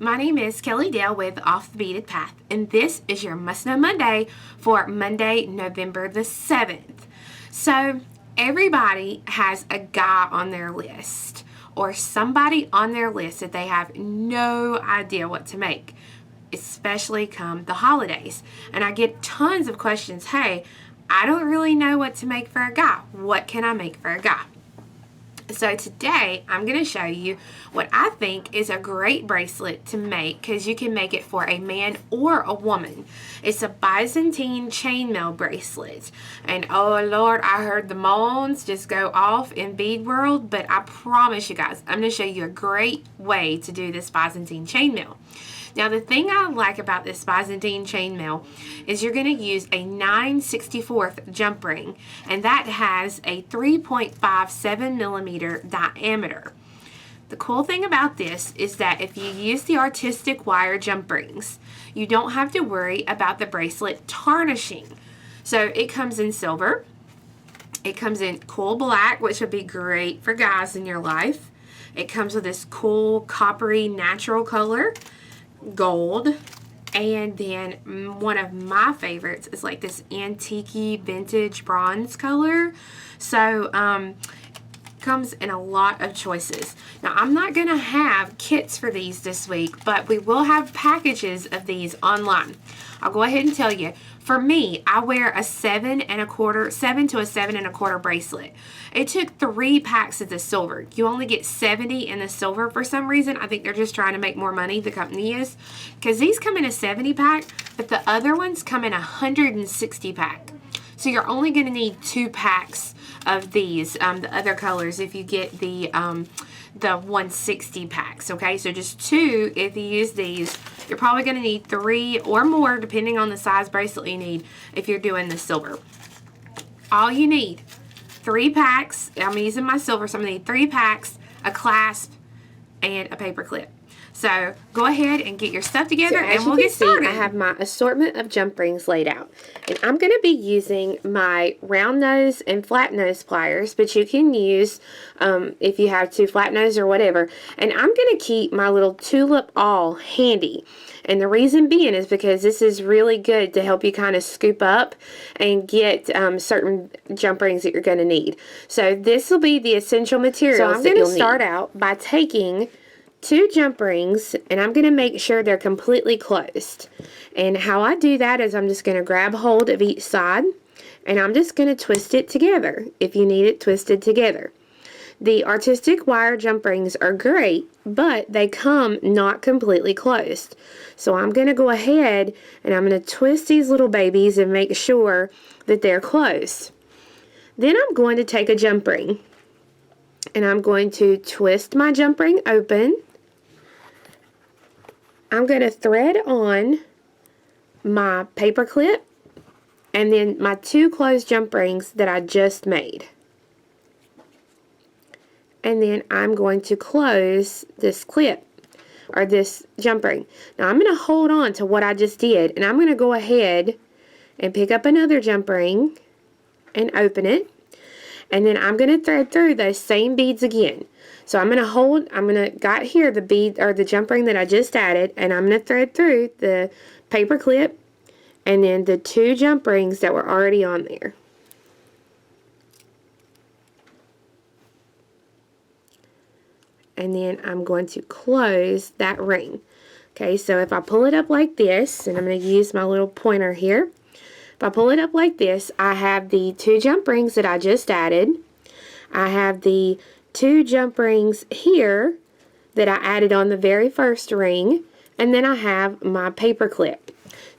my name is Kelly Dale with Off the Beaded Path, and this is your Must Know Monday for Monday, November the 7th. So, everybody has a guy on their list or somebody on their list that they have no idea what to make, especially come the holidays. And I get tons of questions. Hey, I don't really know what to make for a guy. What can I make for a guy? So today I'm going to show you what I think is a great bracelet to make, because you can make it for a man or a woman. It's a Byzantine Chainmaille Bracelet. And oh Lord, I heard the moans just go off in bead world, but I promise you guys, I'm going to show you a great way to do this Byzantine Chainmaille. Now, the thing I like about this Byzantine Chainmaille is you're going to use a 9/64 jump ring, and that has a 3.57 millimeter diameter. The cool thing about this is that if you use the artistic wire jump rings, you don't have to worry about the bracelet tarnishing. So it comes in silver, it comes in cool black, which would be great for guys in your life. It comes with this cool coppery natural color, gold, and then one of my favorites is like this antique vintage bronze color. So comes in a lot of choices. Now, I'm not going to have kits for these this week, but we will have packages of these online. I'll go ahead and tell you, for me, I wear a 7 to a 7 1/4 bracelet. It took 3 packs of the silver. You only get 70 in the silver for some reason. I think they're just trying to make more money, the company is, because these come in a 70 pack, but the other ones come in a 160 pack. So you're only going to need 2 packs of these, the other colors, if you get the 160 packs, okay? So just 2 if you use these. You're probably going to need 3 or more, depending on the size bracelet you need, if you're doing the silver. All you need, 3 packs. I'm using my silver, so I'm going to need 3 packs, a clasp, and a paper clip. So go ahead and get your stuff together, and we'll get started. I have my assortment of jump rings laid out, and I'm going to be using my round nose and flat nose pliers, but you can use if you have 2 flat nose or whatever. And I'm going to keep my little tulip awl handy, and the reason being is because this is really good to help you kind of scoop up and get certain jump rings that you're going to need. So this will be the essential materials. So I'm going to start out by taking 2 jump rings, and I'm going to make sure they're completely closed. And how I do that is I'm just going to grab hold of each side, and I'm just going to twist it together if you need it twisted together. The artistic wire jump rings are great, but they come not completely closed. So I'm going to go ahead and I'm going to twist these little babies and make sure that they're closed. Then I'm going to take a jump ring, and I'm going to twist my jump ring open. I'm going to thread on my paper clip and then my 2 closed jump rings that I just made. And then I'm going to close this clip or this jump ring. Now I'm going to hold on to what I just did, and I'm going to go ahead and pick up another jump ring and open it. And then I'm going to thread through those same beads again. So I'm going to got here the bead or the jump ring that I just added, and I'm going to thread through the paper clip and then the 2 jump rings that were already on there. And then I'm going to close that ring. Okay, so if I pull it up like this, and I'm going to use my little pointer here. If I pull it up like this, I have the 2 jump rings that I just added. I have the 2 jump rings here that I added on the very first ring, and then I have my paper clip.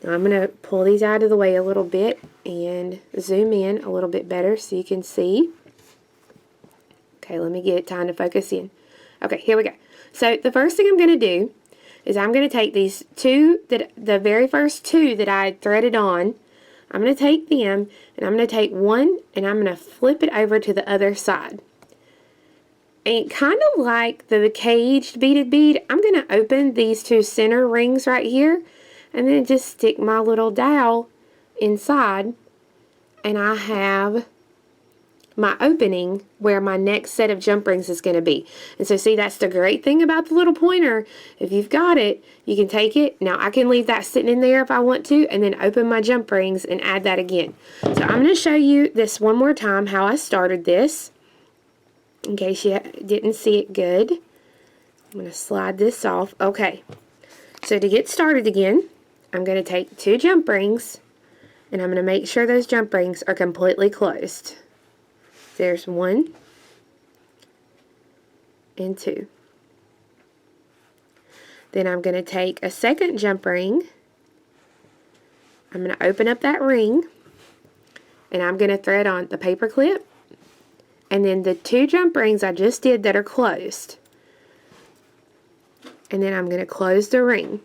Now I'm going to pull these out of the way a little bit and zoom in a little bit better so you can see. Okay, let me get time to focus in. Okay, here we go. So the first thing I'm going to do is I'm going to take these 2, the very first 2 that I threaded on. I'm going to take them, and I'm going to take one, and I'm going to flip it over to the other side. And kind of like the caged beaded bead, I'm going to open these 2 center rings right here, and then just stick my little dowel inside, and I have my opening where my next set of jump rings is going to be. And so see, that's the great thing about the little pointer. If you've got it, you can take it. Now I can leave that sitting in there if I want to, and then open my jump rings and add that again. So I'm going to show you this one more time, how I started this, in case you didn't see it good. I'm going to slide this off. Okay, so to get started again, I'm going to take 2 jump rings, and I'm going to make sure those jump rings are completely closed. There's 1 and 2. Then I'm going to take a second jump ring. I'm going to open up that ring, and I'm going to thread on the paper clip, and then the 2 jump rings I just did that are closed. And then I'm going to close the ring.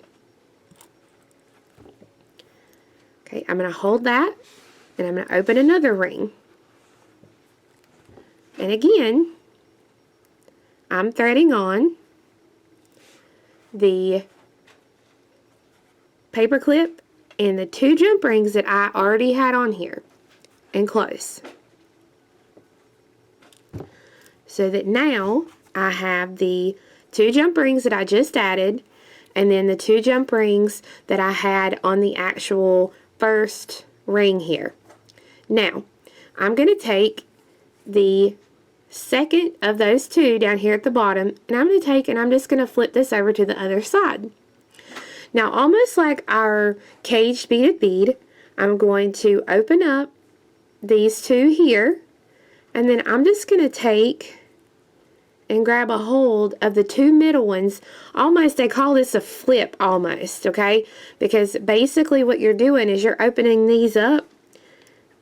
Okay, I'm going to hold that, and I'm going to open another ring. And again, I'm threading on the paper clip and the 2 jump rings that I already had on here, and close. So that now I have the 2 jump rings that I just added, and then the 2 jump rings that I had on the actual first ring here. Now, I'm going to take the second of those 2 down here at the bottom, and I'm just going to flip this over to the other side. Now, almost like our caged beaded bead, I'm going to open up these 2 here, and then I'm just going to take and grab a hold of the 2 middle ones. Almost, they call this a flip almost, okay? Because basically what you're doing is you're opening these up.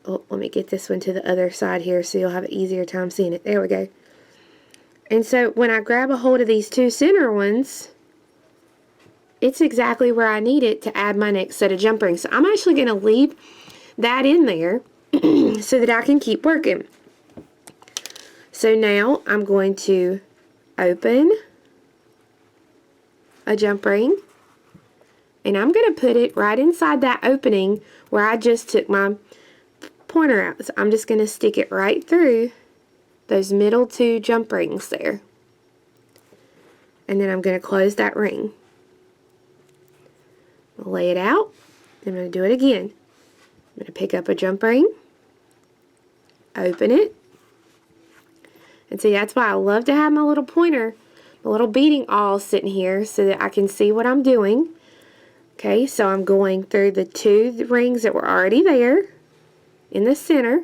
Oh, let me get this one to the other side here so you'll have an easier time seeing it. There we go. And so when I grab a hold of these 2 center ones, it's exactly where I need it to add my next set of jump rings. So I'm actually going to leave that in there so that I can keep working. So now I'm going to open a jump ring, and I'm going to put it right inside that opening where I just took my pointer out. So I'm just going to stick it right through those middle 2 jump rings there. And then I'm going to close that ring. I'll lay it out. I'm going to do it again. I'm going to pick up a jump ring, open it, and see, that's why I love to have my little pointer, my little beading awl sitting here so that I can see what I'm doing. Okay, so I'm going through the 2 rings that were already there in the center,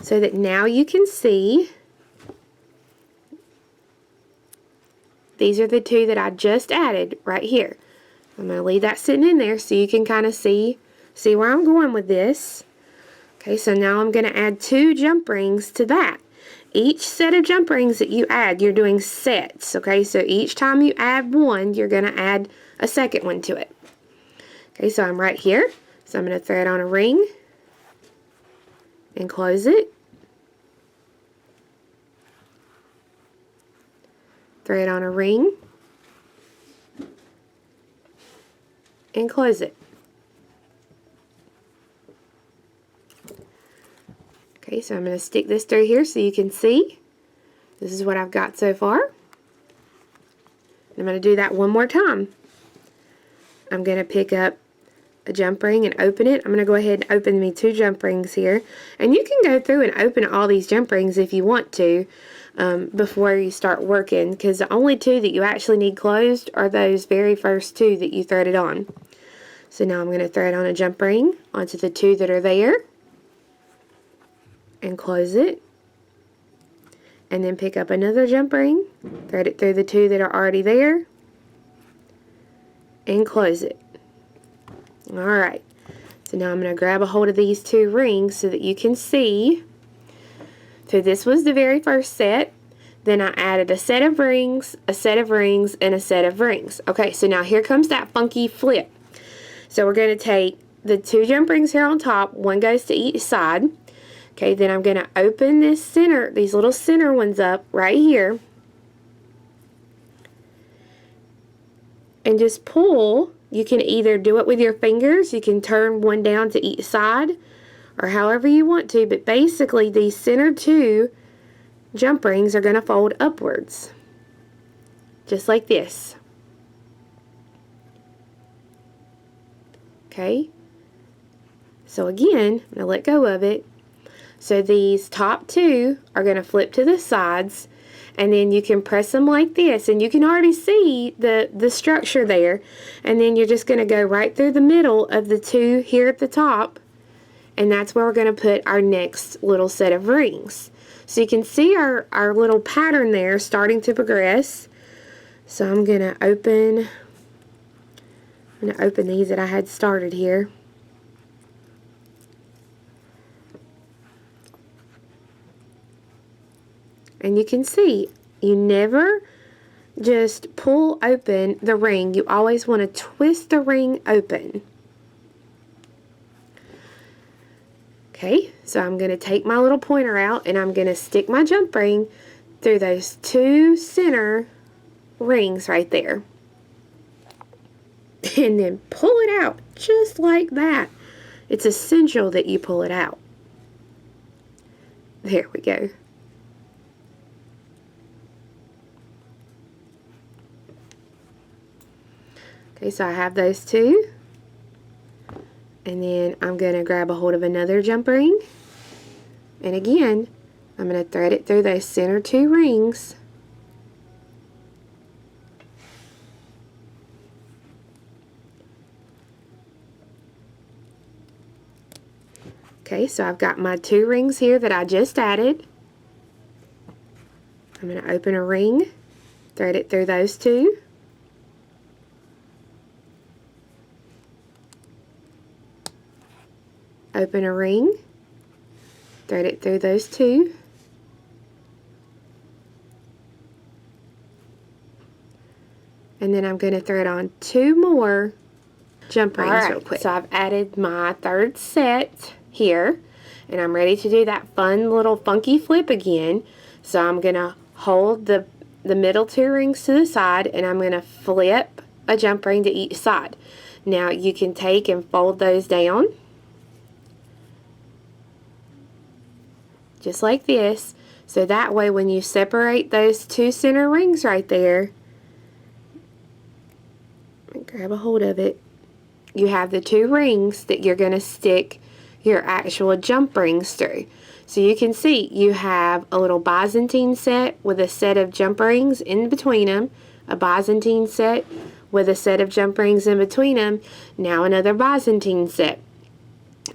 so that now you can see these are the 2 that I just added right here. I'm going to leave that sitting in there so you can kind of see where I'm going with this. Okay, so now I'm going to add 2 jump rings to that. Each set of jump rings that you add, you're doing sets. Okay, so each time you add one, you're going to add a second one to it. Okay, so I'm right here. So I'm going to thread on a ring and close it. Thread on a ring and close it. Okay, so I'm going to stick this through here so you can see. This is what I've got so far. I'm going to do that one more time. I'm going to pick up a jump ring and open it. I'm going to go ahead and open me 2 jump rings here. And you can go through and open all these jump rings if you want to before you start working, because the only 2 that you actually need closed are those very first 2 that you threaded on. So now I'm going to thread on a jump ring onto the 2 that are there and close it, and then pick up another jump ring, thread it through the 2 that are already there, and close it. Alright, so now I'm going to grab a hold of these 2 rings so that you can see. So this was the very first set. Then I added a set of rings, a set of rings, and a set of rings. Okay, so now here comes that funky flip. So we're going to take the 2 jump rings here on top, one goes to each side. Okay, then I'm going to open this center, these little center ones up right here, and just pull. You can either do it with your fingers, you can turn one down to each side, or however you want to, but basically these center two jump rings are going to fold upwards, just like this. Okay, so again, I'm going to let go of it. So these top two are going to flip to the sides, and then you can press them like this, and you can already see the structure there. And then you're just going to go right through the middle of the two here at the top, and that's where we're going to put our next little set of rings. So you can see our little pattern there starting to progress. So I'm going to open these that I had started here. And you can see, you never just pull open the ring. You always want to twist the ring open. Okay, so I'm going to take my little pointer out, and I'm going to stick my jump ring through those two center rings right there. And then pull it out just like that. It's essential that you pull it out. There we go. Okay, so I have those two. And then I'm going to grab a hold of another jump ring. And again, I'm going to thread it through those center two rings. Okay, so I've got my two rings here that I just added. I'm going to open a ring, thread it through those two. Open a ring, thread it through those two. And then I'm going to thread on two more jump rings real quick. So I've added my third set here, and I'm ready to do that fun little funky flip again. So I'm going to hold the middle two rings to the side, and I'm going to flip a jump ring to each side. Now you can take and fold those down, just like this, so that way when you separate those two center rings right there, grab a hold of it, you have the two rings that you're going to stick your actual jump rings through. So you can see you have a little Byzantine set with a set of jump rings in between them, a Byzantine set with a set of jump rings in between them, now another Byzantine set.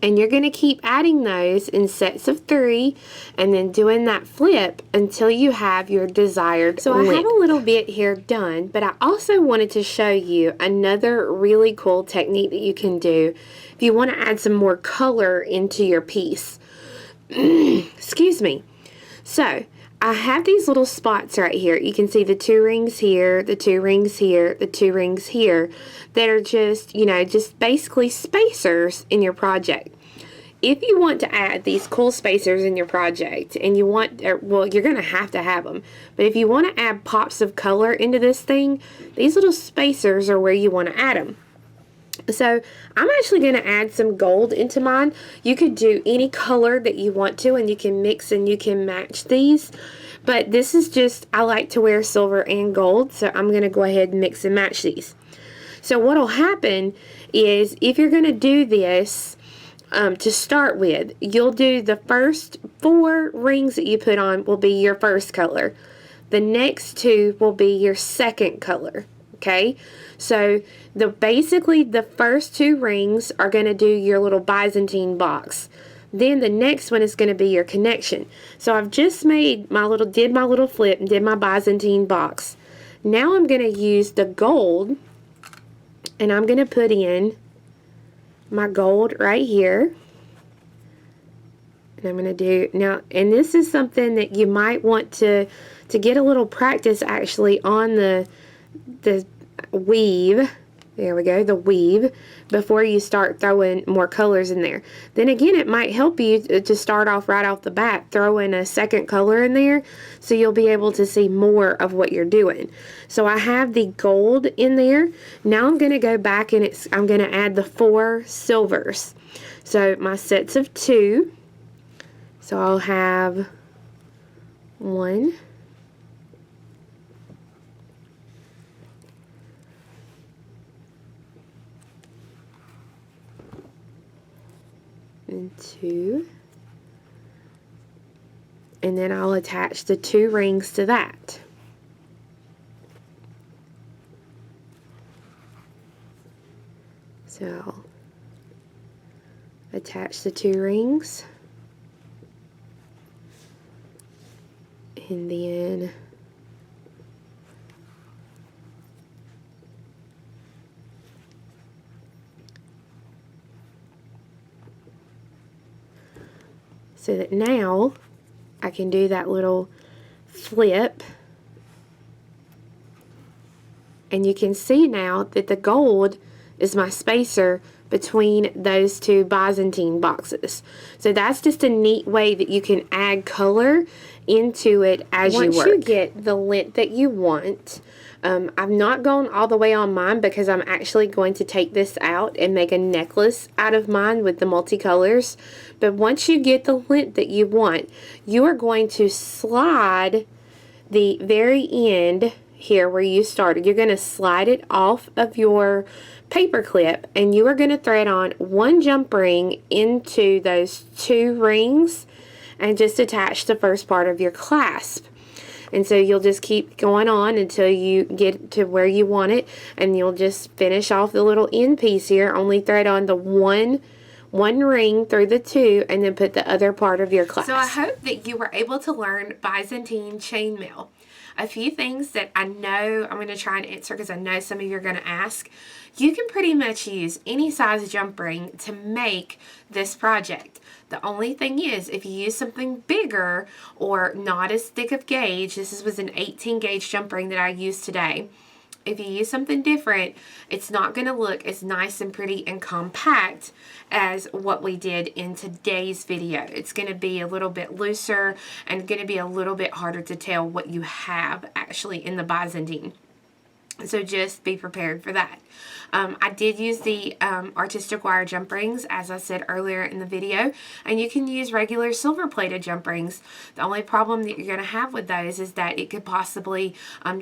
And you're going to keep adding those in sets of 3 and then doing that flip until you have your desired So length. I have a little bit here done, but I also wanted to show you another really cool technique that you can do if you want to add some more color into your piece. Excuse me. So I have these little spots right here. You can see the 2 rings here, the 2 rings here, the 2 rings here that are just, you know, just basically spacers in your project. If you want to add these cool spacers in your project and you want, well, you're going to have them. But if you want to add pops of color into this thing, these little spacers are where you want to add them. So I'm actually going to add some gold into mine. You could do any color that you want to, and you can mix and you can match these. But this is just, I like to wear silver and gold, so I'm going to go ahead and mix and match these. So what will happen is if you're going to do this to start with, you'll do the first 4 rings that you put on will be your first color. The next 2 will be your second color. Okay, so basically the first 2 rings are going to do your little Byzantine box. Then the next one is going to be your connection. So I've just made did my little flip and did my Byzantine box. Now I'm going to use the gold, and I'm going to put in my gold right here. And I'm going to do now, and this is something that you might want to get a little practice actually on the weave There we go, the weave, before you start throwing more colors in there. Then again, it might help you to start off right off the bat, throw in a second color in there, so you'll be able to see more of what you're doing. So I have the gold in there. Now I'm going to go back and I'm going to add the 4 silvers. So my sets of 2, so I'll have 1, and 2, and then I'll attach the 2 rings to that. So I'll attach the 2 rings, and then so that now I can do that little flip, and you can see now that the gold is my spacer between those 2 Byzantine boxes. So that's just a neat way that you can add color into it as you work. Once you get the length that you want, I've not gone all the way on mine because I'm actually going to take this out and make a necklace out of mine with the multicolors. But once you get the length that you want, you are going to slide the very end here where you started. You're going to slide it off of your paper clip, and you are going to thread on 1 jump ring into those 2 rings and just attach the first part of your clasp. And so you'll just keep going on until you get to where you want it, and you'll just finish off the little end piece here. Only thread on the one ring through the 2, and then put the other part of your clasp. So I hope that you were able to learn Byzantine chainmail. A few things that I know I'm going to try and answer because I know some of you are going to ask. You can pretty much use any size jump ring to make this project. The only thing is, if you use something bigger or not as thick of gauge, this was an 18 gauge jump ring that I used today. If you use something different, it's not going to look as nice and pretty and compact as what we did in today's video. It's going to be a little bit looser and going to be a little bit harder to tell what you have actually in the Byzantine. So just be prepared for that. I did use the artistic wire jump rings, as I said earlier in the video, and you can use regular silver plated jump rings. The only problem that you're going to have with those is that it could possibly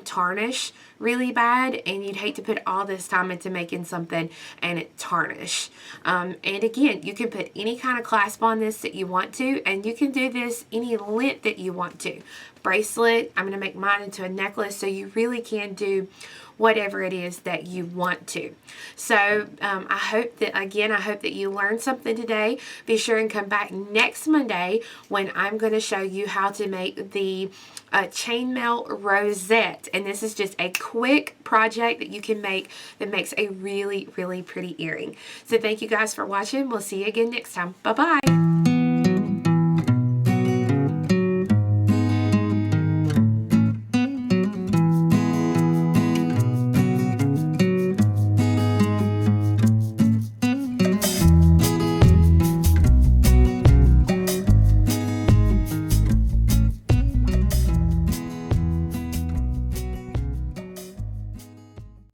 tarnish really bad, and you'd hate to put all this time into making something and it tarnish. And again, you can put any kind of clasp on this that you want to, and you can do this any length that you want to. Bracelet, I'm going to make mine into a necklace, so you really can do whatever it is that you want to. So I hope that you learned something today. Be sure and come back next Monday when I'm going to show you how to make the chainmail rosette. And this is just a quick project that you can make that makes a really, really pretty earring. So thank you guys for watching. We'll see you again next time. Bye-bye.